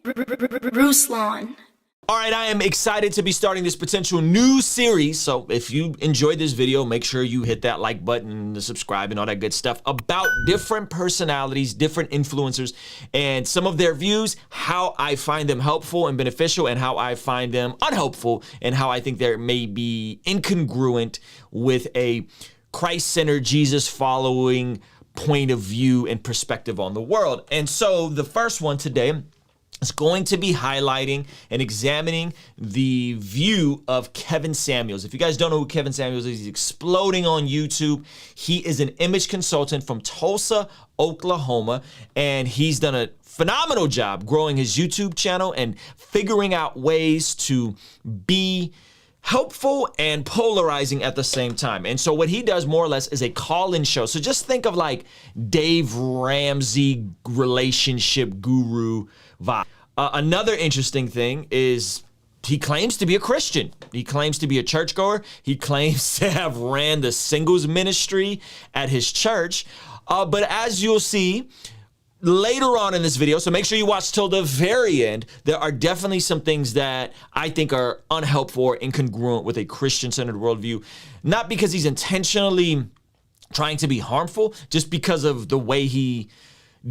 Ruslan. All right, I am excited to be starting this potential new series. So if you enjoyed this video, make sure you hit that like button, the subscribe, and all that good stuff about different personalities, different influencers, and some of their views, how I find them helpful and beneficial, and how I find them unhelpful, and how I think they may be incongruent with a Christ-centered, Jesus-following point of view and perspective on the world. And so the first one today is going to be highlighting and examining the view of Kevin Samuels. If you guys don't know who Kevin Samuels is, he's exploding on YouTube. He is an image consultant from Tulsa, Oklahoma, and he's done a phenomenal job growing his YouTube channel and figuring out ways to be helpful and polarizing at the same time. And so what he does more or less is a call-in show. So just think of like Dave Ramsey relationship guru vibe. Another interesting thing is he claims to be a Christian. He claims to be a churchgoer. He claims to have ran the singles ministry at his church. But as you'll see later on in this video, so make sure you watch till the very end, there are definitely some things that I think are unhelpful or incongruent with a Christian-centered worldview. Not because he's intentionally trying to be harmful, just because of the way he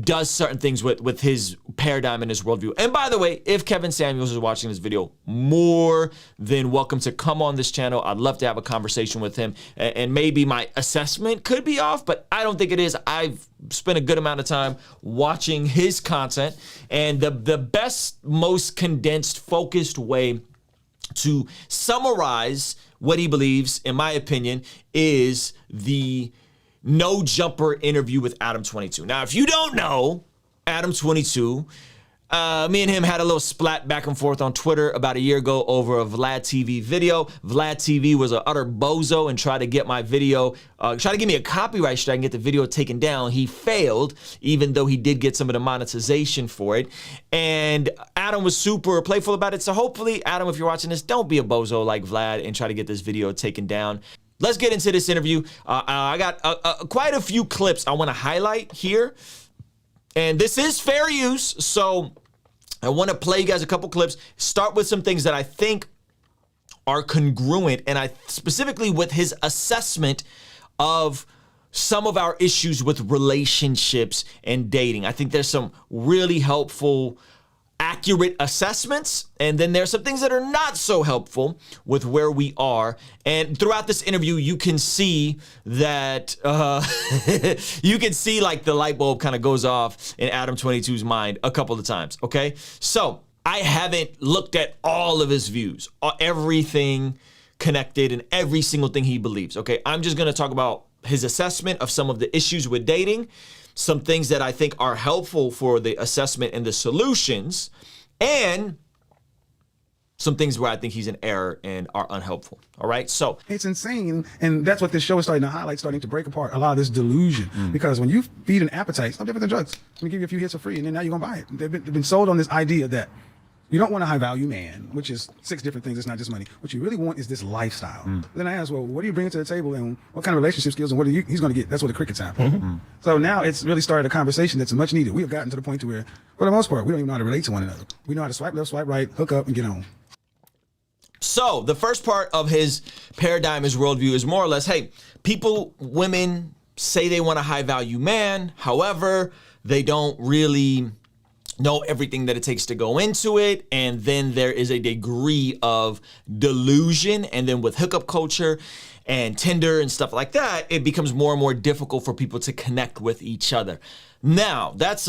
does certain things with his paradigm and his worldview. And by the way, if Kevin Samuels is watching this video, more than welcome to come on this channel. I'd love to have a conversation with him. And maybe my assessment could be off, but I don't think it is. I've spent a good amount of time watching his content, and the best, most condensed, focused way to summarize what he believes, in my opinion, is the No Jumper interview with Adam 22. Now, if you don't know, Adam 22, me and him had a little splat back and forth on Twitter about a year ago over a Vlad TV video. Vlad TV was an utter bozo and tried to get my video, tried to give me a copyright strike and get the video taken down. He failed, even though he did get some of the monetization for it. And Adam was super playful about it. So hopefully, Adam, if you're watching this, don't be a bozo like Vlad and try to get this video taken down. Let's get into this interview. I got quite a few clips I want to highlight here. And this is fair use, so I want to play you guys a couple clips. Start with some things that I think are congruent, and specifically with his assessment of some of our issues with relationships and dating. I think there's some really helpful, accurate assessments, and then there's some things that are not so helpful with where we are. And throughout this interview, you can see that you can see like the light bulb kind of goes off in Adam 22's mind a couple of times. Okay, so I haven't looked at all of his views, everything connected, and every single thing he believes. Okay, I'm just gonna talk about his assessment of some of the issues with dating, some things that I think are helpful for the assessment and the solutions, and some things where I think he's in error and are unhelpful. All right, so it's insane, and that's what this show is starting to highlight, starting to break apart a lot of this delusion. Because when you feed an appetite, it's no different than drugs. Let me give you a few hits for free, and then now you're gonna buy it. They've been sold on this idea that you don't want a high-value man, which is 6 different things. It's not just money. What you really want is this lifestyle. Then I asked, well, what do you bring to the table, and what kind of relationship skills, and what he's going to get? That's what the crickets happen. So now it's really started a conversation that's much needed. We have gotten to the point to where, for the most part, we don't even know how to relate to one another. We know how to swipe left, swipe right, hook up, and get on. So the first part of his paradigm, his worldview, is more or less, hey, women say they want a high-value man. However, they don't really know everything that it takes to go into it, and then there is a degree of delusion, and then with hookup culture and Tinder and stuff like that, it becomes more and more difficult for people to connect with each other. Now, that's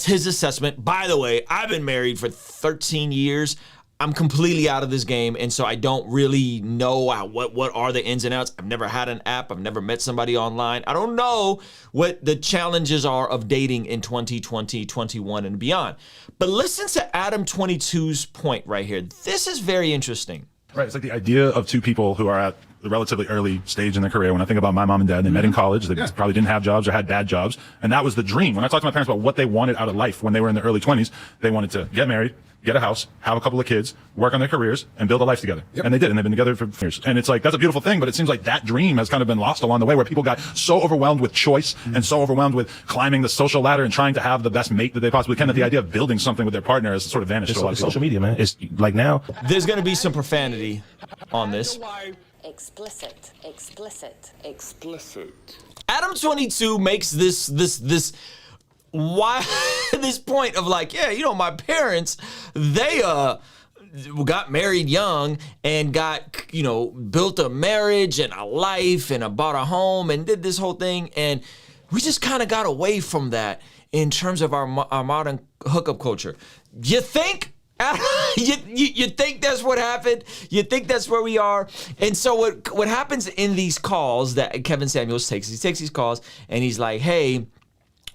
his assessment. By the way, I've been married for 13 years. I'm completely out of this game, and so I don't really know what are the ins and outs. I've never had an app. I've never met somebody online. I don't know what the challenges are of dating in 2020, 21, and beyond. But listen to Adam 22's point right here. This is very interesting. Right, it's like the idea of two people who are at a relatively early stage in their career. When I think about my mom and dad, they met in college. They probably didn't have jobs or had bad jobs, and that was the dream. When I talked to my parents about what they wanted out of life when they were in their early 20s, they wanted to get married, get a house, have a couple of kids, work on their careers, and build a life together. And they did, and they've been together for years. And it's like, that's a beautiful thing, but it seems like that dream has kind of been lost along the way, where people got so overwhelmed with choice and so overwhelmed with climbing the social ladder and trying to have the best mate that they possibly can, that the idea of building something with their partner has sort of vanished to a lot of people. Social media, man. It's like now. There's going to be some profanity on this. Explicit. Adam22 makes this why this point of like, yeah, you know, my parents, they got married young and got, you know, built a marriage and a life and bought a home and did this whole thing, and we just kind of got away from that in terms of our modern hookup culture. You think? you think that's what happened? You think that's where we are? And so what happens in these calls that Kevin Samuels takes, he takes these calls and he's like, hey,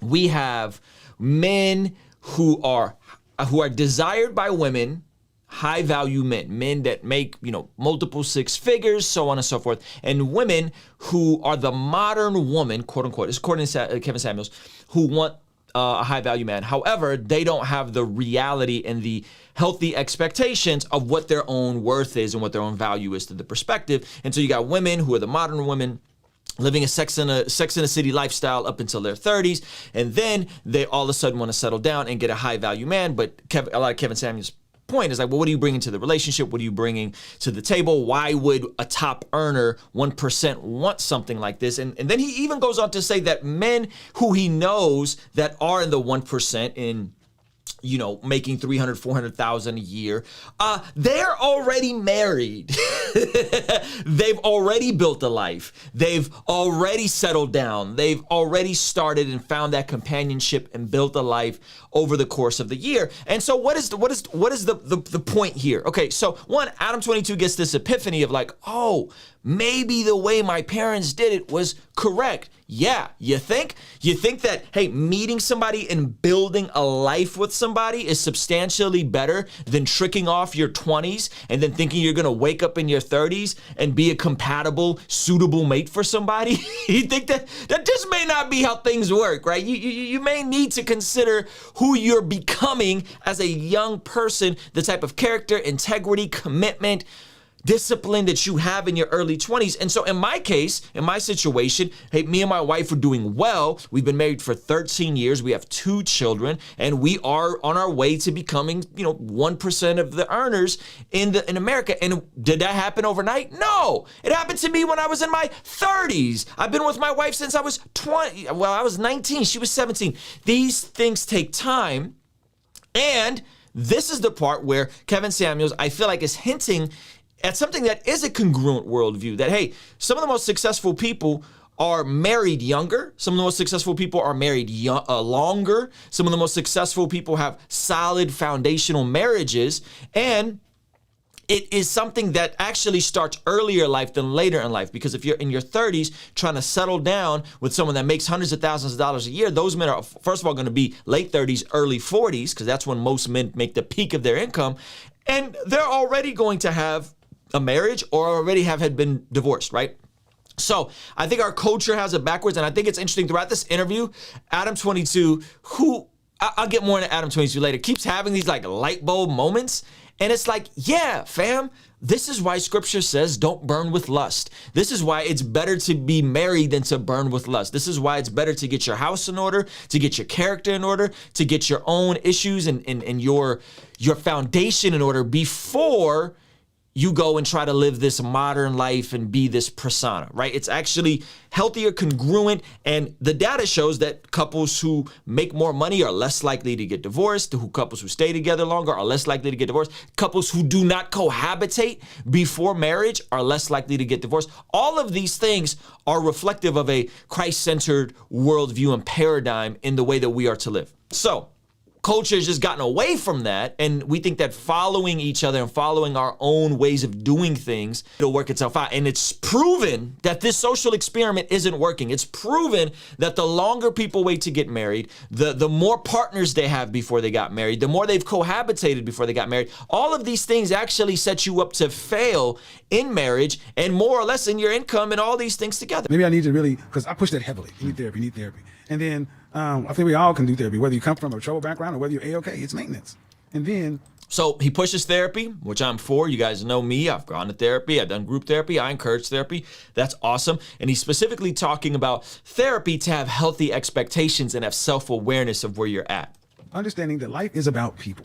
we have men who are desired by women, high value men that make, you know, multiple six figures, so on and so forth, and women who are the modern woman, quote unquote, it's according to Kevin Samuels, who want a high value man. However, they don't have the reality and the healthy expectations of what their own worth is and what their own value is to the perspective. And so you got women who are the modern women, living a Sex in the City lifestyle up until their 30s, and then they all of a sudden want to settle down and get a high value man. But a lot of Kevin Samuels' point is like, well, what are you bringing to the relationship? What are you bringing to the table? Why would a top earner 1% want something like this? And then he even goes on to say that men who he knows that are in the 1% in, you know, making 300, 400,000 a year, they're already married. They've already built a life. They've already settled down. They've already started and found that companionship and built a life over the course of the year. And so what is the point here? Okay, so one, Adam22 gets this epiphany of like, oh, maybe the way my parents did it was correct. Yeah, you think? You think that, hey, meeting somebody and building a life with somebody is substantially better than tricking off your 20s and then thinking you're gonna wake up in your 30s and be a compatible, suitable mate for somebody? You think that just may not be how things work, right? You may need to consider who you're becoming as a young person, the type of character, integrity, commitment, discipline that you have in your early 20s. And so in my case, in my situation, hey, me and my wife are doing well. We've been married for 13 years. We have 2 children, and we are on our way to becoming, you know, 1% of the earners in America. And did that happen overnight? No, it happened to me when I was in my 30s. I've been with my wife since I was 20. Well, I was 19. She was 17. These things take time. And this is the part where Kevin Samuels, I feel like, is hinting at something that is a congruent worldview, that, hey, some of the most successful people are married younger. Some of the most successful people are married longer. Some of the most successful people have solid foundational marriages. And it is something that actually starts earlier in life than later in life. Because if you're in your 30s trying to settle down with someone that makes hundreds of thousands of dollars a year, those men are, first of all, going to be late 30s, early 40s, because that's when most men make the peak of their income. And they're already going to have a marriage or already had been divorced, right? So I think our culture has it backwards, and I think it's interesting throughout this interview, Adam22, who, I'll get more into Adam22 later, keeps having these like light bulb moments, and it's like, yeah, fam, this is why scripture says don't burn with lust. This is why it's better to be married than to burn with lust. This is why it's better to get your house in order, to get your character in order, to get your own issues and your foundation in order before you go and try to live this modern life and be this persona, right? It's actually healthier, congruent, and the data shows that couples who make more money are less likely to get divorced, couples who stay together longer are less likely to get divorced, couples who do not cohabitate before marriage are less likely to get divorced. All of these things are reflective of a Christ-centered worldview and paradigm in the way that we are to live. So, culture has just gotten away from that, and we think that following each other and following our own ways of doing things, it'll work itself out. And it's proven that this social experiment isn't working. It's proven that the longer people wait to get married, the more partners they have before they got married, the more they've cohabitated before they got married. All of these things actually set you up to fail in marriage and more or less in your income and all these things together. Maybe I need to really, because I push that heavily. You need therapy, you need therapy. And then I think we all can do therapy, whether you come from a troubled background or whether you're A-okay, it's maintenance. And then So he pushes therapy, which I'm for. You guys know me. I've gone to therapy. I've done group therapy. I encourage therapy. That's awesome. And he's specifically talking about therapy to have healthy expectations and have self-awareness of where you're at. Understanding that life is about people.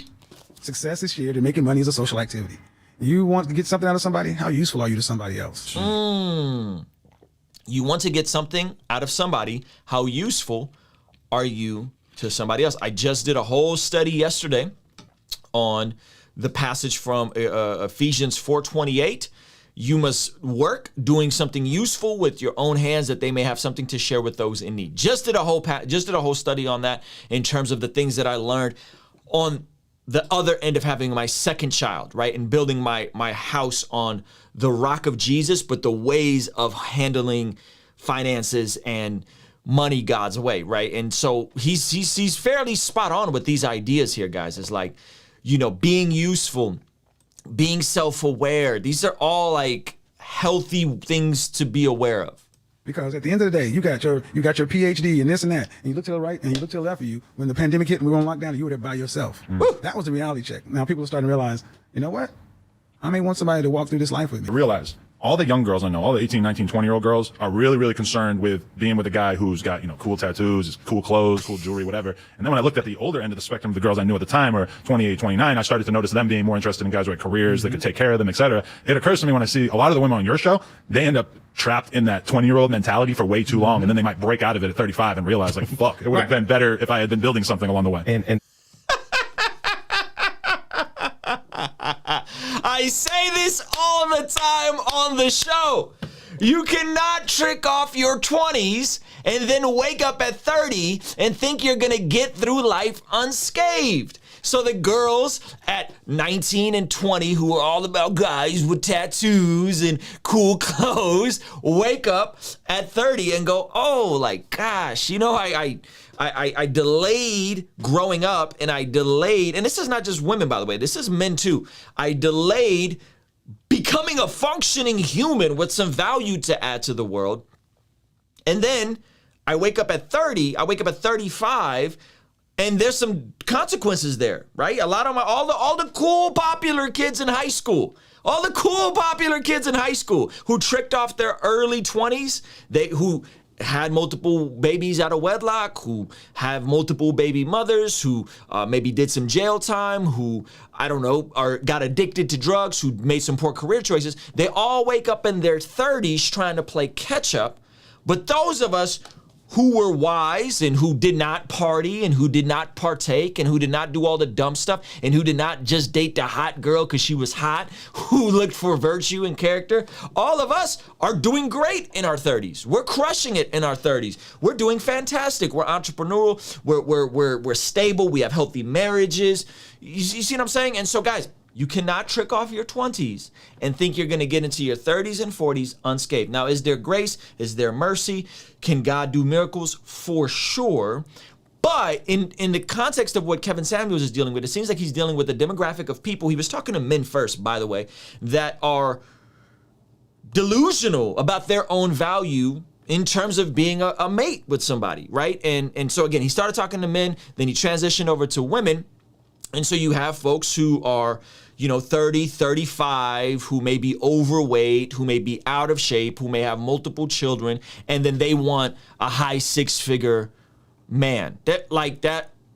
Success is shared and making money is a social activity. You want to get something out of somebody? How useful are you to somebody else? You want to get something out of somebody. How useful are you to somebody else? I just did a whole study yesterday on the passage from Ephesians 4:28. You must work doing something useful with your own hands that they may have something to share with those in need. Just did a whole study on that in terms of the things that I learned on the other end of having my second child, right? And building my house on the rock of Jesus, but the ways of handling finances and money God's way, right? And so he's fairly spot on with these ideas here, guys. It's like, you know, being useful, being self-aware. These are all like healthy things to be aware of. Because at the end of the day, you got your PhD and this and that, and you look to the right and you look to the left of you. When the pandemic hit and we were on lockdown, you were there by yourself. That was the reality check. Now people are starting to realize, you know what? I may want somebody to walk through this life with me. Realize all the young girls I know, all the 18, 19, 20-year-old girls are really, really concerned with being with a guy who's got, you know, cool tattoos, cool clothes, cool jewelry, whatever. And then when I looked at the older end of the spectrum of the girls I knew at the time, or 28, 29, I started to notice them being more interested in guys with careers that could take care of them, et cetera. It occurs to me when I see a lot of the women on your show, they end up trapped in that 20-year-old mentality for way too long. And then they might break out of it at 35 and realize, like, fuck, it would have been better if I had been building something along the way. And I say this all the time on the show. You cannot trick off your 20s and then wake up at 30 and think you're going to get through life unscathed. So the girls at 19 and 20 who are all about guys with tattoos and cool clothes wake up at 30 and go, oh, like, gosh, you know, I delayed growing up, and I delayed, and this is not just women, by the way, this is men too. I delayed becoming a functioning human with some value to add to the world. And then I wake up at 30, I wake up at 35, and there's some consequences there, right? A lot of all the cool, popular kids in high school, all the cool, popular kids in high school who tricked off their early 20s, who had multiple babies out of wedlock, who have multiple baby mothers, who maybe did some jail time, who, I don't know, got addicted to drugs, who made some poor career choices. They all wake up in their 30s trying to play catch up. But those of us who were wise and who did not party and who did not partake and who did not do all the dumb stuff and who did not just date the hot girl because she was hot, who looked for virtue and character, all of us are doing great in our 30s. We're crushing it in our 30s. We're doing fantastic. We're entrepreneurial. We're stable. We have healthy marriages. You see what I'm saying? And so, guys, you cannot trick off your 20s and think you're going to get into your 30s and 40s unscathed. Now, is there grace? Is there mercy? Can God do miracles? For sure. But in the context of what Kevin Samuels is dealing with, it seems like he's dealing with a demographic of people. He was talking to men first, by the way, that are delusional about their own value in terms of being a mate with somebody, right? And so, again, he started talking to men, then he transitioned over to women. And so you have folks who are, 30, 35, who may be overweight, who may be out of shape, who may have multiple children, and then they want a high six-figure man.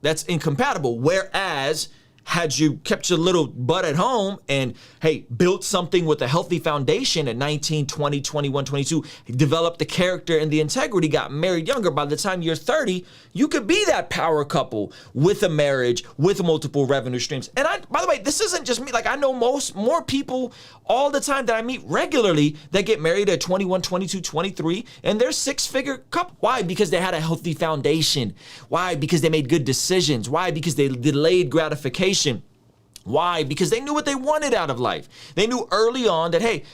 That's incompatible. Whereas, had you kept your little butt at home and, hey, built something with a healthy foundation at 19, 20, 21, 22, developed the character and the integrity, got married younger, by the time you're 30, you could be that power couple with a marriage, with multiple revenue streams. And by the way, this isn't just me. Like, I know more people all the time that I meet regularly that get married at 21, 22, 23, and they're six-figure couple. Why? Because they had a healthy foundation. Why? Because they made good decisions. Why? Because they delayed gratification. Why? Because they knew what they wanted out of life. They knew early on that, hey,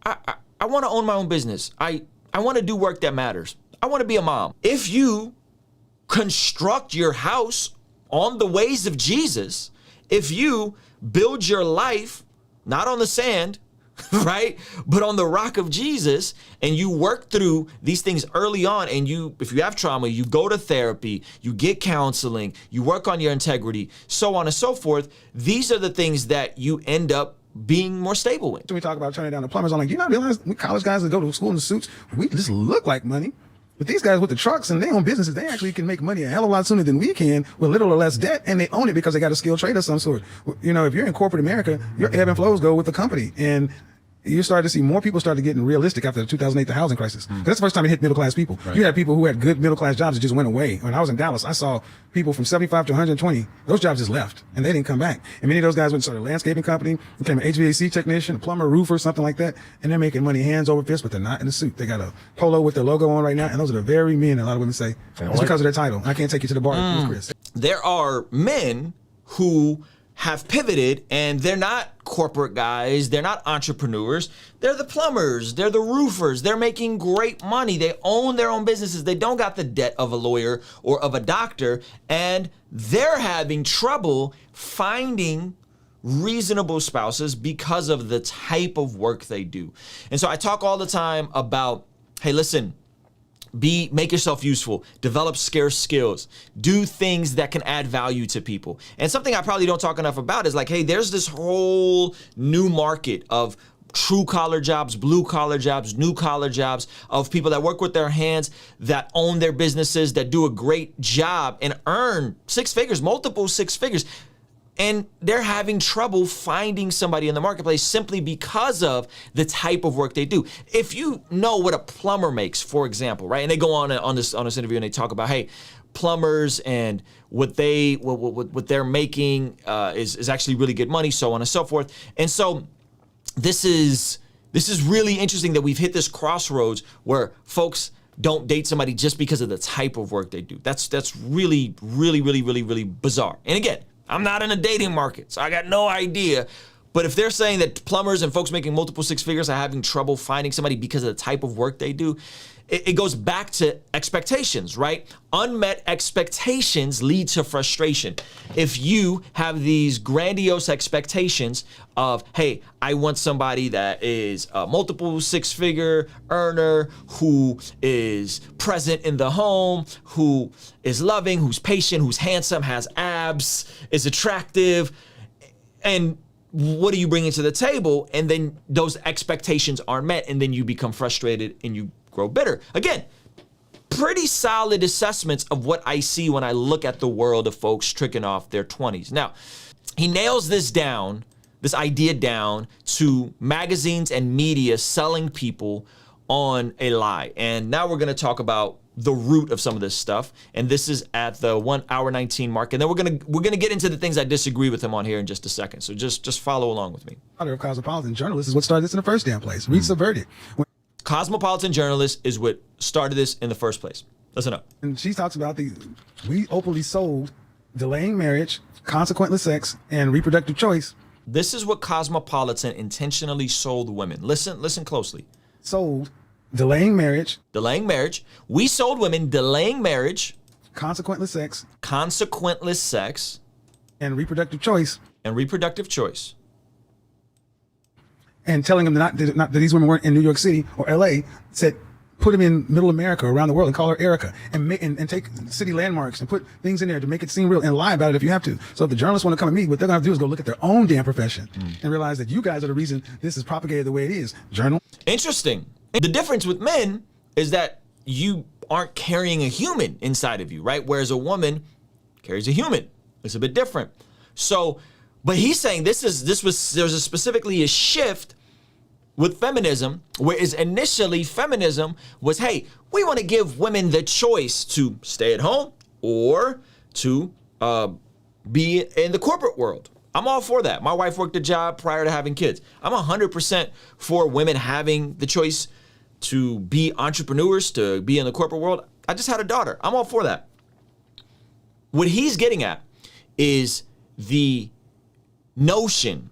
I want to own my own business. I want to do work that matters. I want to be a mom. If you construct your house on the ways of Jesus, if you build your life not on the sand, right? But on the rock of Jesus, and you work through these things early on, and if you have trauma, you go to therapy, you get counseling, you work on your integrity, so on and so forth. These are the things that you end up being more stable in. When we talk about turning down the plumbers, I'm like, you not realize we college guys that go to school in the suits, we just look like money. But these guys with the trucks and their own businesses, they actually can make money a hell of a lot sooner than we can with little or less debt, and they own it because they got a skilled trade of some sort. You know, if you're in corporate America, your ebb and flows go with the company. And you started to see more people started getting realistic after the 2008 the housing crisis. That's the first time it hit middle class people. Right. You had people who had good middle class jobs that just went away. When I was in Dallas, I saw people from 75 to 120. Those jobs just left and they didn't come back. And many of those guys went and started a landscaping company, became an HVAC technician, a plumber, roofer, something like that. And they're making money hands over fist, but they're not in a suit. They got a polo with their logo on right now. And those are the very men a lot of women say, it's because of their title. I can't take you to the bar with Chris. There are men who have pivoted, and they're not corporate guys, they're not entrepreneurs, they're the plumbers, they're the roofers, they're making great money, they own their own businesses, they don't got the debt of a lawyer or of a doctor, and they're having trouble finding reasonable spouses because of the type of work they do. And so I talk all the time about, hey, listen, make yourself useful, develop scarce skills, do things that can add value to people. And something I probably don't talk enough about is like, hey, there's this whole new market of true collar jobs, blue collar jobs, new collar jobs, of people that work with their hands, that own their businesses, that do a great job and earn six figures, multiple six figures. And they're having trouble finding somebody in the marketplace simply because of the type of work they do. If you know what a plumber makes, for example, right? And they go on this interview and they talk about, hey, plumbers and what they're making is actually really good money, so on and so forth. And so this is really interesting that we've hit this crossroads where folks don't date somebody just because of the type of work they do. That's really, really, really, really, really bizarre. And again, I'm not in a dating market, so I got no idea. But if they're saying that plumbers and folks making multiple six figures are having trouble finding somebody because of the type of work they do, it goes back to expectations, right? Unmet expectations lead to frustration. If you have these grandiose expectations of, hey, I want somebody that is a multiple six-figure earner, who is present in the home, who is loving, who's patient, who's handsome, has abs, is attractive, and what are you bringing to the table? And then those expectations aren't met, and then you become frustrated and you grow bitter. Again, pretty solid assessments of what I see when I look at the world of folks tricking off their 20s. Now, he nails this idea down to magazines and media selling people on a lie. And now we're gonna talk about the root of some of this stuff. And this is at the 1 hour 19 mark. And then we're gonna get into the things I disagree with him on here in just a second. So just follow along with me. Of cosmopolitan journalists is what started this in the first damn place. Read Subverted. Cosmopolitan journalist is what started this in the first place. Listen up. And she talks about we openly sold delaying marriage, consequentless sex, and reproductive choice. This is what Cosmopolitan intentionally sold women. Listen closely. Sold delaying marriage. Delaying marriage. We sold women delaying marriage. Consequentless sex. Consequentless sex. And reproductive choice. And reproductive choice. And telling them that these women weren't in New York City or LA, said put them in middle America, around the world, and call her Erica, and take city landmarks and put things in there to make it seem real, and lie about it if you have to. So if the journalists want to come at me, what they're going to do is go look at their own damn profession and realize that you guys are the reason this is propagated the way it is. Journal. Interesting. The difference with men is that you aren't carrying a human inside of you, right? Whereas a woman carries a human. It's a bit different. So, but he's saying there's specifically a shift with feminism, whereas initially feminism was, hey, we want to give women the choice to stay at home or to be in the corporate world. I'm all for that. My wife worked a job prior to having kids. I'm 100% for women having the choice to be entrepreneurs, to be in the corporate world. I just had a daughter. I'm all for that. What he's getting at is the notion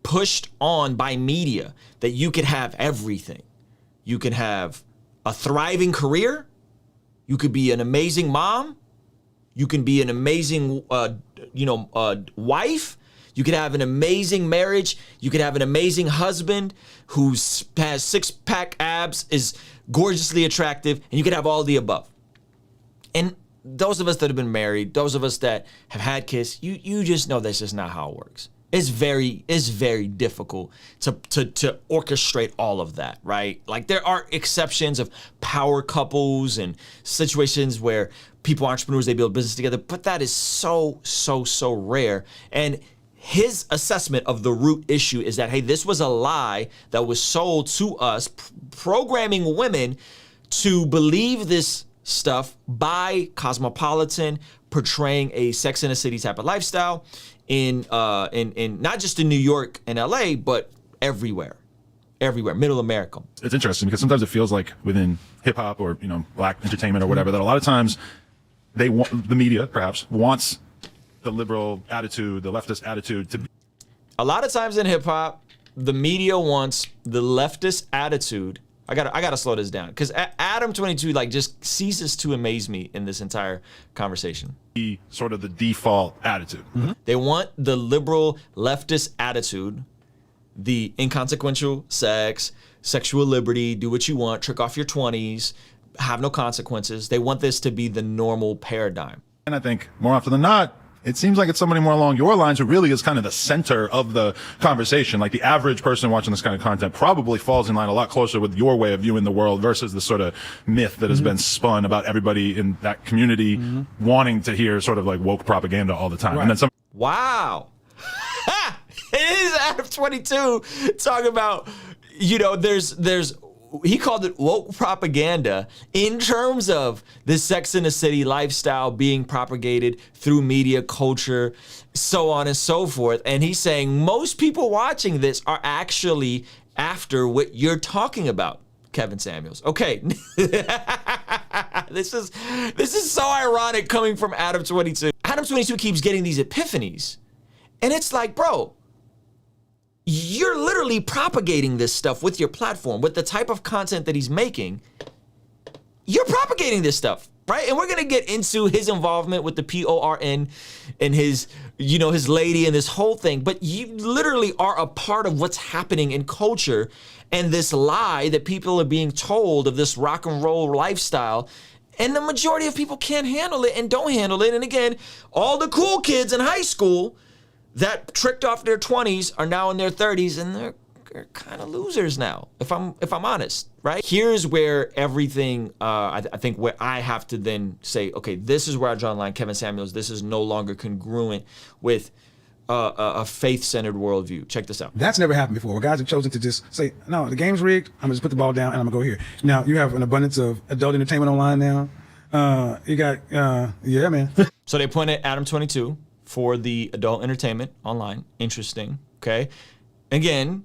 pushed on by media that you could have everything. You can have a thriving career. You could be an amazing mom. You can be an amazing, wife. You could have an amazing marriage. You could have an amazing husband who has six-pack abs, is gorgeously attractive, and you could have all the above. And those of us that have been married, those of us that have had kids, you just know that's just not how it works. It's very difficult to orchestrate all of that, right? Like there are exceptions of power couples and situations where people are entrepreneurs, they build business together, but that is so rare. And his assessment of the root issue is that, hey, this was a lie that was sold to us, programming women to believe this stuff by Cosmopolitan, portraying a Sex in the City type of lifestyle in not just in New York and LA, but everywhere, middle America. It's interesting because sometimes it feels like within hip hop or, you know, black entertainment or whatever, that a lot of times they want, the media perhaps wants the liberal attitude, the leftist attitude to be. A lot of times in hip hop, the media wants the leftist attitude. I gotta slow this down because Adam 22 like just ceases to amaze me in this entire conversation. Sort of the default attitude. Mm-hmm. They want the liberal leftist attitude, the inconsequential sex, sexual liberty, do what you want, trick off your 20s, have no consequences. They want this to be the normal paradigm. And I think more often than not, it seems like it's somebody more along your lines who really is kind of the center of the conversation. Like the average person watching this kind of content probably falls in line a lot closer with your way of viewing the world versus the sort of myth that has been spun about everybody in that community wanting to hear sort of like woke propaganda all the time. Right. And then some. Wow. It is Adam 22 talking about, you know, there's he called it woke propaganda in terms of the Sex in the City lifestyle being propagated through media, culture, so on and so forth. And he's saying most people watching this are actually after what you're talking about, Kevin Samuels. Okay. This is so ironic coming from Adam 22. Adam 22 keeps getting these epiphanies. And it's like, bro, you're literally propagating this stuff with your platform, with the type of content that he's making. You're propagating this stuff, right? And we're gonna get into his involvement with the PORN and his, you know, his lady and this whole thing. But you literally are a part of what's happening in culture and this lie that people are being told of this rock and roll lifestyle. And the majority of people can't handle it and don't handle it. And again, all the cool kids in high school that tricked off their 20s are now in their 30s and they're kind of losers now, if I'm honest, right? Here's where everything, I think where I have to then say, okay, this is where I draw the line, Kevin Samuels, this is no longer congruent with a faith-centered worldview. Check this out. That's never happened before, where guys have chosen to just say, no, the game's rigged, I'm gonna just put the ball down and I'm gonna go here. Now, you have an abundance of adult entertainment online now. You got, yeah, man. So they pointed at Adam 22 for the adult entertainment online. Interesting, okay? Again,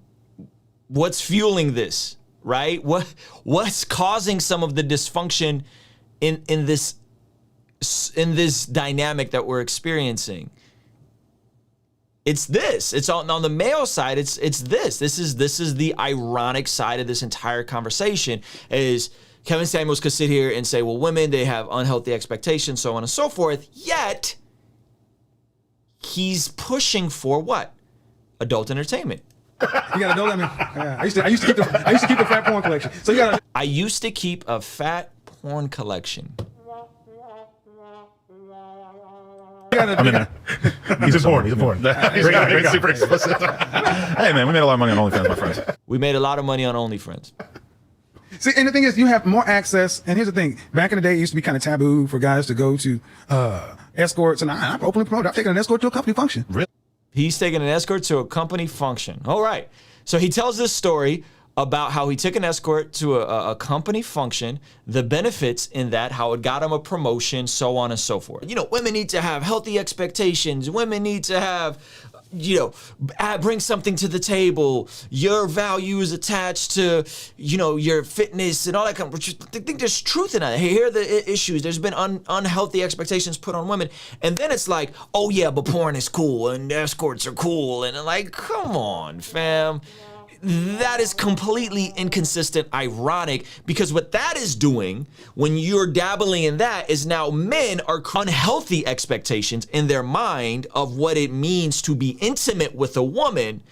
what's fueling this, right? What's causing some of the dysfunction in this dynamic that we're experiencing? It's this. It's on the male side. It's this. This is the ironic side of this entire conversation. Is Kevin Samuels could sit here and say, well, women, they have unhealthy expectations, so on and so forth. Yet he's pushing for what? Adult entertainment. You got adult entertainment. Yeah. I used to keep the fat porn collection. So you got. I used to keep a fat porn collection. I'm in there. He's important. He's super explicit. Hey, man, we made a lot of money on OnlyFans, my friends. We made a lot of money on OnlyFans. See, and the thing is, you have more access. And here's the thing: back in the day, it used to be kind of taboo for guys to go to escorts, and I openly promote. I've taken an escort to a company function. Really? He's taking an escort to a company function. All right. So he tells this story about how he took an escort to a company function, the benefits in that, how it got him a promotion, so on and so forth. You know, women need to have healthy expectations. Women need to have, you know, bring something to the table. Your value is attached to, you know, your fitness and all that kind of, I think there's truth in that. Hey, here are the issues. There's been unhealthy expectations put on women. And then it's like, oh yeah, but porn is cool and escorts are cool. And like, come on, fam. that is completely inconsistent, ironic, because what that is doing when you're dabbling in that is now men are unhealthy expectations in their mind of what it means to be intimate with a woman.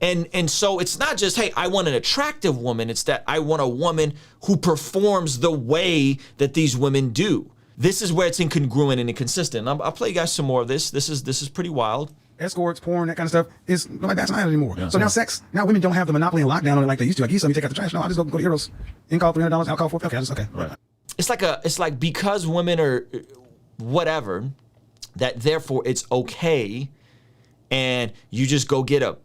And so it's not just, hey, I want an attractive woman. It's that I want a woman who performs the way that these women do. This is where it's incongruent and inconsistent. I'll play you guys some more of this. This is pretty wild. Escorts, porn, that kind of stuff is nobody bats an eye anymore. Yeah. So now sex, now women don't have the monopoly and lockdown on it like they used to. Like, you saw me take out the trash. No, I just go to Heroes. In call $300, I'll call $4. Okay, okay. Right. It's like because women are whatever, that therefore it's okay, and you just go get a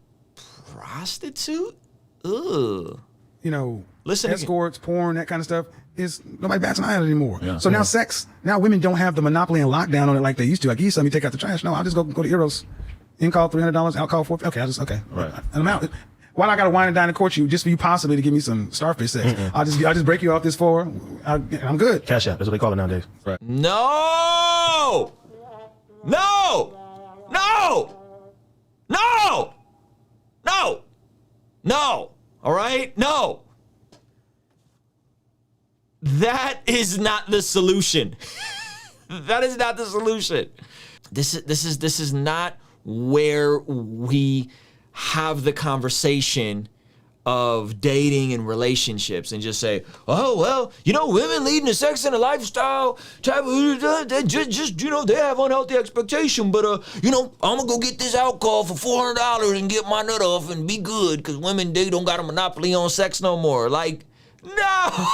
prostitute. Ugh. You know, listen, escorts, porn, that kind of stuff is nobody bats an eye on it anymore. Yeah. So now sex, now women don't have the monopoly and lockdown on it like they used to. Like, you saw me take out the trash. No, I'll just go to Heroes. In call $300, out call $4. Okay, Right. And I'm out. Why do I got to wine and dine and court you just for you possibly to give me some starfish sex? I'll just break you off this floor. I'm good. Cash App, that's what they call it nowadays. Right. No! No! No! No! No! No! All right? No! That is not the solution. That is not the solution. This is not where we have the conversation of dating and relationships and just say, oh, well, you know, women leading a sex and a lifestyle type of, they just, you know, they have unhealthy expectation, but, you know, I'm gonna go get this alcohol for $400 and get my nut off and be good because women, they don't got a monopoly on sex no more. Like, no,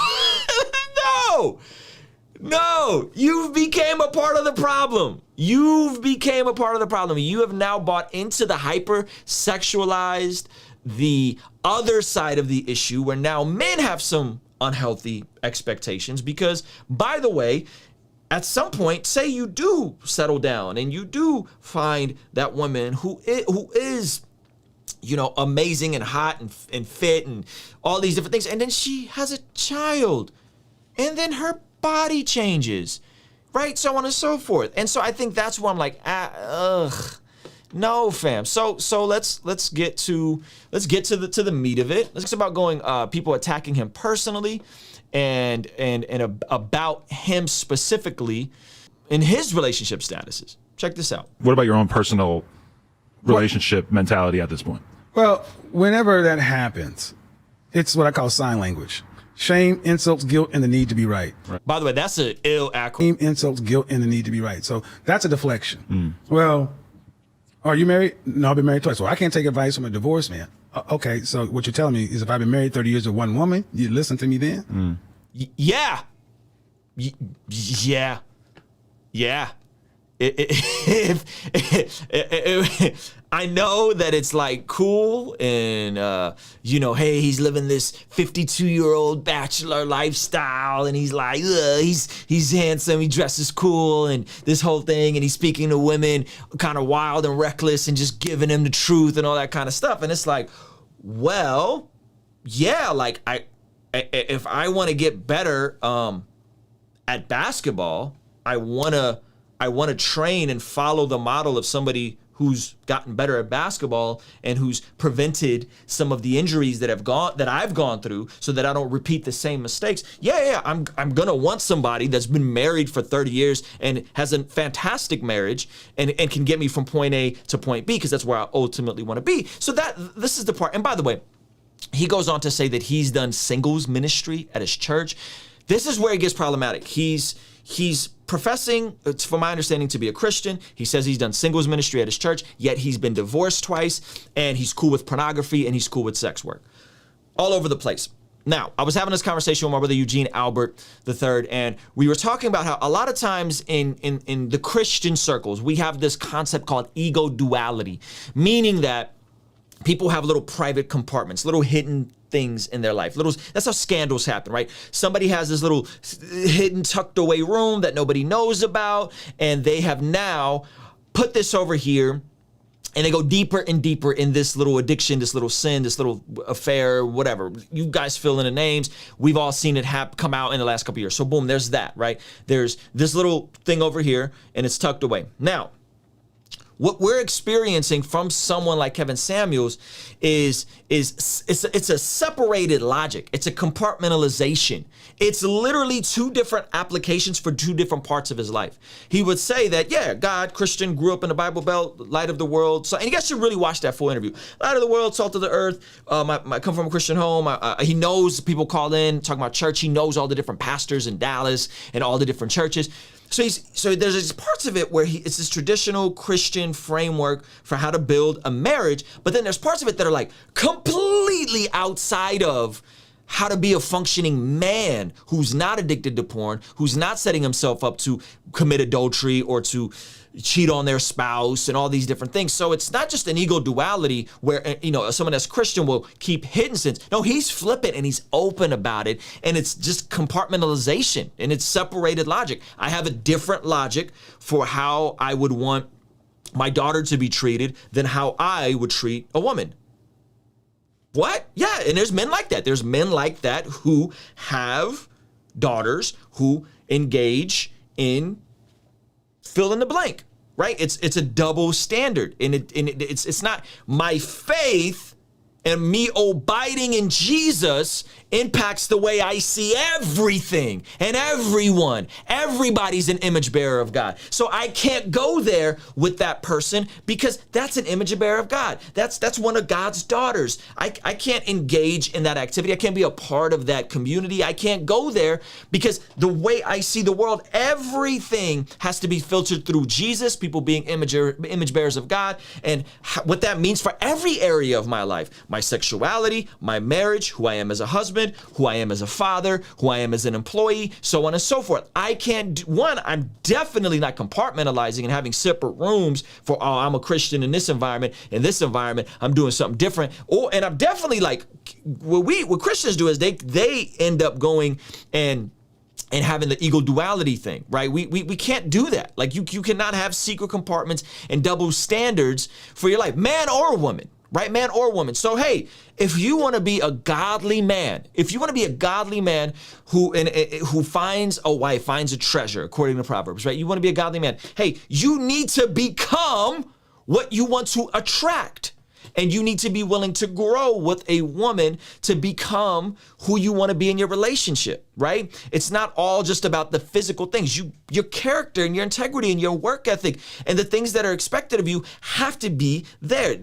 no, you've became a part of the problem. You've became a part of the problem. You have now bought into the hyper-sexualized, the other side of the issue where now men have some unhealthy expectations because, by the way, at some point, say you do settle down and you do find that woman who is, you know, amazing and hot and fit and all these different things, and then she has a child, and then her body changes, right? So on and so forth. And so I think that's where I'm like, no, fam. So let's get to the meat of it. It's about going people attacking him personally and about him specifically in his relationship statuses. Check this out. What about your own personal relationship mentality at this point? Well, whenever that happens, it's what I call sign language. Shame, insults, guilt, and the need to be right. By the way, that's an ill acronym. Shame, insults, guilt, and the need to be right. So that's a deflection. Well, are you married? No, I've been married twice. Well, I can't take advice from a divorced man. Okay, so what you're telling me is if I've been married 30 years to one woman, you listen to me then? Yeah. Yeah. I know that it's like cool and, you know, hey, he's living this 52-year-old bachelor lifestyle and he's like, he's handsome, he dresses cool and this whole thing, and he's speaking to women kind of wild and reckless and just giving them the truth and all that kind of stuff. And it's like, well, yeah, like if I want to get better at basketball, I want to train and follow the model of somebody who's gotten better at basketball and who's prevented some of the injuries that I've gone through so that I don't repeat the same mistakes. Yeah, I'm gonna want somebody that's been married for 30 years and has a fantastic marriage and can get me from point A to point B, because that's where I ultimately want to be. So this is the part. And by the way, he goes on to say that he's done singles ministry at his church. This is where it gets problematic. He's professing, it's from my understanding, to be a Christian. He says he's done singles ministry at his church, yet he's been divorced twice, and he's cool with pornography, and he's cool with sex work. All over the place. Now, I was having this conversation with my brother Eugene Albert III, and we were talking about how a lot of times in the Christian circles, we have this concept called ego duality, meaning that people have little private compartments, little hidden things in their life. That's how scandals happen, right? Somebody has this little hidden, tucked away room that nobody knows about, and they have now put this over here, and they go deeper and deeper in this little addiction, this little sin, this little affair, whatever. You guys fill in the names. We've all seen it come out in the last couple of years. So boom, there's that, right? There's this little thing over here, and it's tucked away. Now, what we're experiencing from someone like Kevin Samuels is it's a separated logic. It's a compartmentalization. It's literally two different applications for two different parts of his life. He would say that, yeah, God, Christian, grew up in the Bible Belt, light of the world. So, and you guys should really watch that full interview. Light of the world, salt of the earth. I come from a Christian home. He knows people call in, talking about church. He knows all the different pastors in Dallas and all the different churches. So there's these parts of it where it's this traditional Christian framework for how to build a marriage, but then there's parts of it that are like completely outside of how to be a functioning man who's not addicted to porn, who's not setting himself up to commit adultery or to cheat on their spouse and all these different things. So it's not just an ego duality where, someone that's Christian will keep hidden sins. No, he's flippant and he's open about it. And it's just compartmentalization and it's separated logic. I have a different logic for how I would want my daughter to be treated than how I would treat a woman. What? Yeah, and there's men like that. There's men like that who have daughters who engage in fill in the blank, right? It's a double standard, and it's not my faith and me abiding in Jesus impacts the way I see everything and everyone. Everybody's an image bearer of God. So I can't go there with that person because that's an image bearer of God. That's one of God's daughters. I can't engage in that activity. I can't be a part of that community. I can't go there because the way I see the world, everything has to be filtered through Jesus, people being image bearers of God, and what that means for every area of my life. My sexuality, my marriage, who I am as a husband, who I am as a father, who I am as an employee, so on and so forth. I can't, I'm definitely not compartmentalizing and having separate rooms for, I'm a Christian in this environment, I'm doing something different. And I'm definitely like, what Christians do is they end up going and having the ego duality thing, right? We can't do that. Like you cannot have secret compartments and double standards for your life, man or woman. Right, man or woman. So, hey, if you want to be a godly man, who finds a wife, finds a treasure, according to Proverbs, right? You want to be a godly man. Hey, you need to become what you want to attract. And you need to be willing to grow with a woman to become who you want to be in your relationship, right? It's not all just about the physical things. Your character and your integrity and your work ethic and the things that are expected of you have to be there.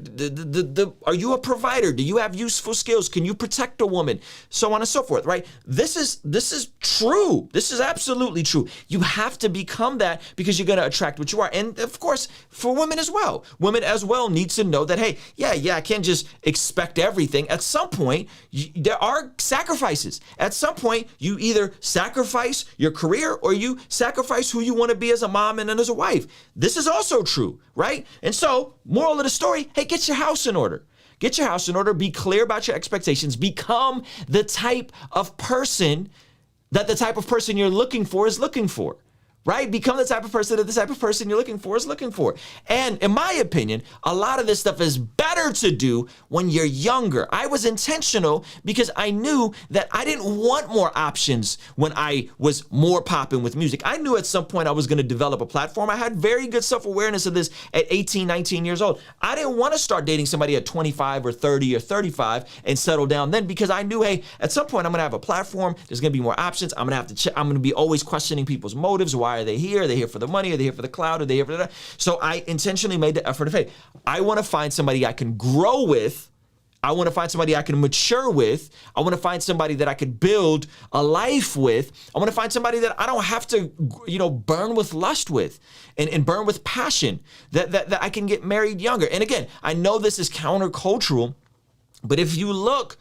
Are you a provider? Do you have useful skills? Can you protect a woman? So on and so forth, right? This is true. This is absolutely true. You have to become that because you're going to attract what you are. And of course, for women as well. Women as well need to know that, hey, I can't just expect everything. At some point, there are sacrifices. At some point, you either sacrifice your career or you sacrifice who you want to be as a mom and as a wife. This is also true, right? And so, moral of the story, hey, get your house in order. Get your house in order. Be clear about your expectations. Become the type of person that the type of person you're looking for is looking for. Right? Become the type of person that the type of person you're looking for is looking for. And in my opinion, a lot of this stuff is better to do when you're younger. I was intentional because I knew that I didn't want more options when I was more popping with music. I knew at some point I was going to develop a platform. I had very good self-awareness of this at 18, 19 years old. I didn't want to start dating somebody at 25 or 30 or 35 and settle down then because I knew, hey, at some point I'm going to have a platform. There's going to be more options. I'm going to have to I'm going to be always questioning people's motives. Why are they here? Are they here for the money? Are they here for the clout? Are they here for the... So I intentionally made the effort of, hey, I want to find somebody I can grow with. I want to find somebody I can mature with. I want to find somebody that I could build a life with. I want to find somebody that I don't have to, burn with lust with and burn with passion, that I can get married younger. And again, I know this is countercultural, but if you look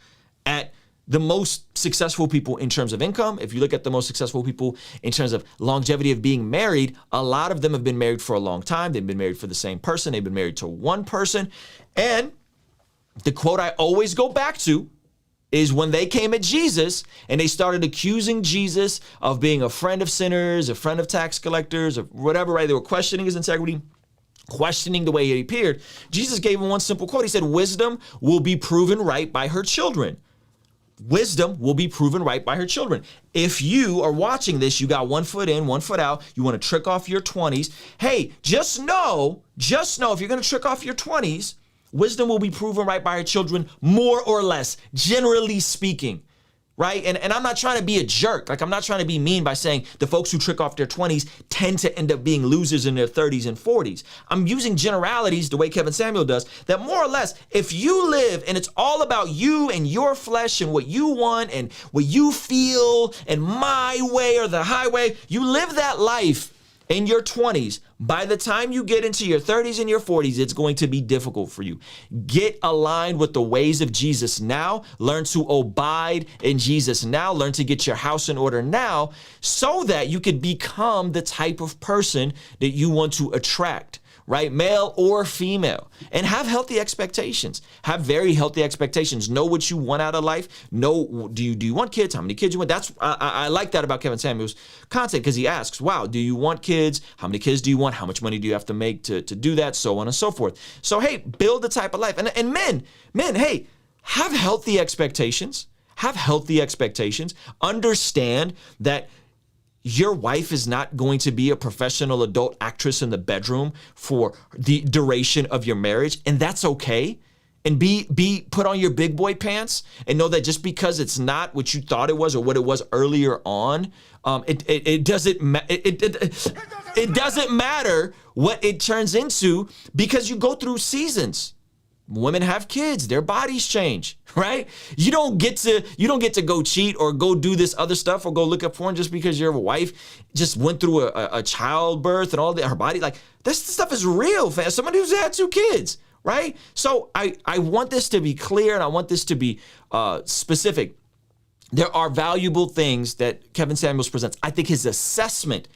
at the most successful people in terms of income, if you look at the most successful people in terms of longevity of being married, a lot of them have been married for a long time. They've been married for the same person. They've been married to one person. And the quote I always go back to is when they came at Jesus and they started accusing Jesus of being a friend of sinners, a friend of tax collectors, or whatever, right? They were questioning his integrity, questioning the way he appeared. Jesus gave him one simple quote. He said, "Wisdom will be proven right by her children." wisdom will be proven right by her children. If you are watching this, you got 1 foot in, 1 foot out, you want to trick off your 20s. Hey, just know, if you're going to trick off your 20s, wisdom will be proven right by her children, more or less, generally speaking. Right? And I'm not trying to be a jerk. Like, I'm not trying to be mean by saying the folks who trick off their 20s tend to end up being losers in their 30s and 40s. I'm using generalities the way Kevin Samuel does, that more or less, if you live and it's all about you and your flesh and what you want and what you feel and my way or the highway, you live that life in your 20s. By the time you get into your 30s and your 40s, it's going to be difficult for you. Get aligned with the ways of Jesus now. Learn to abide in Jesus now. Learn to get your house in order now so that you could become the type of person that you want to attract. Right? Male or female. And have healthy expectations. Have very healthy expectations. Know what you want out of life. Know, do you want kids? How many kids you want? That's I like that about Kevin Samuel's content, because he asks, wow, do you want kids? How many kids do you want? How much money do you have to make to do that? So on and so forth. So, hey, build the type of life. And men, hey, have healthy expectations. Have healthy expectations. Understand that your wife is not going to be a professional adult actress in the bedroom for the duration of your marriage, and that's okay. And be put on your big boy pants and know that just because it's not what you thought it was or what it was earlier on, it doesn't matter what it turns into, because you go through seasons. Women have kids, their bodies change, right? You don't get to go cheat or go do this other stuff or go look up porn just because your wife just went through a childbirth and all that, her body. Like, this stuff is real, fam. Somebody who's had 2 kids, right? So I want this to be clear and I want this to be specific. There are valuable things that Kevin Samuels presents. I think his assessment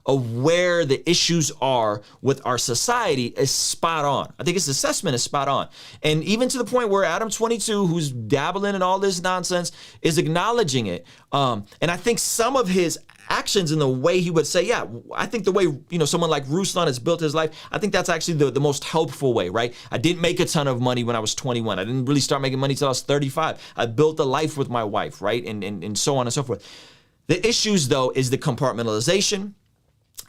of where the issues are with our society is spot on. I think his assessment is spot on. And even to the point where Adam 22, who's dabbling in all this nonsense, is acknowledging it. And I think some of his actions and the way he would say, yeah, I think the way, someone like Ruslan has built his life, I think that's actually the most helpful way, right? I didn't make a ton of money when I was 21. I didn't really start making money till I was 35. I built a life with my wife, right? And so on and so forth. The issues, though, is the compartmentalization.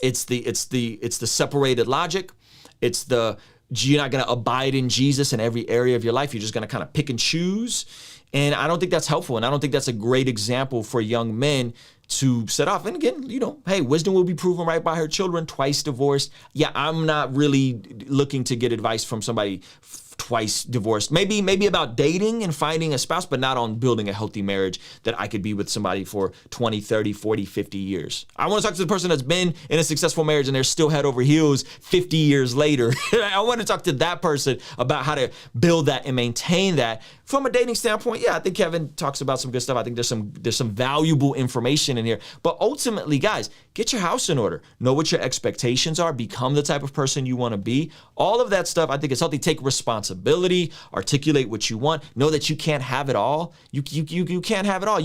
It's the separated logic. It's you're not going to abide in Jesus in every area of your life. You're just going to kind of pick and choose. And I don't think that's helpful. And I don't think that's a great example for young men to set off. And again, hey, wisdom will be proven right by her children, twice divorced. Yeah, I'm not really looking to get advice from somebody twice divorced. Maybe about dating and finding a spouse, but not on building a healthy marriage that I could be with somebody for 20, 30, 40, 50 years. I want to talk to the person that's been in a successful marriage and they're still head over heels 50 years later. I want to talk to that person about how to build that and maintain that. From a dating standpoint, yeah, I think Kevin talks about some good stuff. I think there's some valuable information in here. But ultimately, guys, get your house in order. Know what your expectations are. Become the type of person you want to be. All of that stuff, I think it's healthy. Take responsibility. Articulate what you want. Know that you can't have it all. You can't have it all.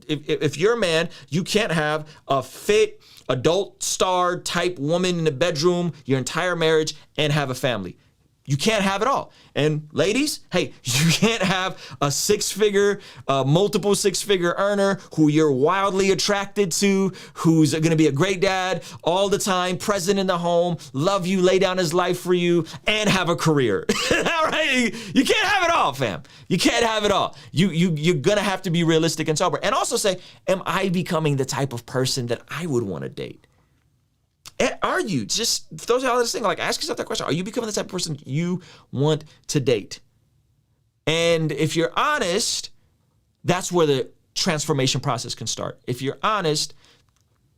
If you're a man, you can't have a fit, adult star type woman in the bedroom your entire marriage and have a family. You can't have it all. And ladies, hey, you can't have a multiple six-figure earner who you're wildly attracted to, who's going to be a great dad all the time, present in the home, love you, lay down his life for you, and have a career. All right? You can't have it all, fam. You can't have it all. You're going to have to be realistic and sober. And also say, am I becoming the type of person that I would want to date? Are you? Just those are all this thing. Like, ask yourself that question. Are you becoming the type of person you want to date? And if you're honest, that's where the transformation process can start. If you're honest,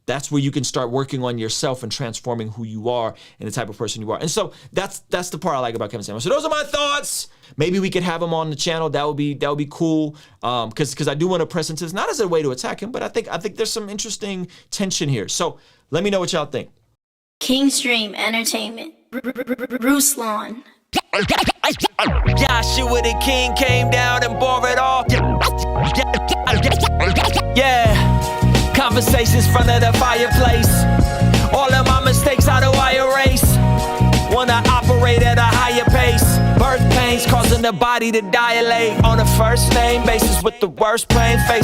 that's where you can start working on yourself and transforming who you are and the type of person you are. And so that's the part I like about Kevin Samuel. So those are my thoughts. Maybe we could have him on the channel. That would be cool. Because I do want to press into this, not as a way to attack him, but I think there's some interesting tension here. So let me know what y'all think. Kingstream Entertainment. Ruslan. Joshua the King came down and bore it all. Yeah. Conversations front of the fireplace. All of my mistakes, how do I erase? Wanna operate at a higher pace. Birth pain. causing the body to dilate on a first name basis with the worst plain face.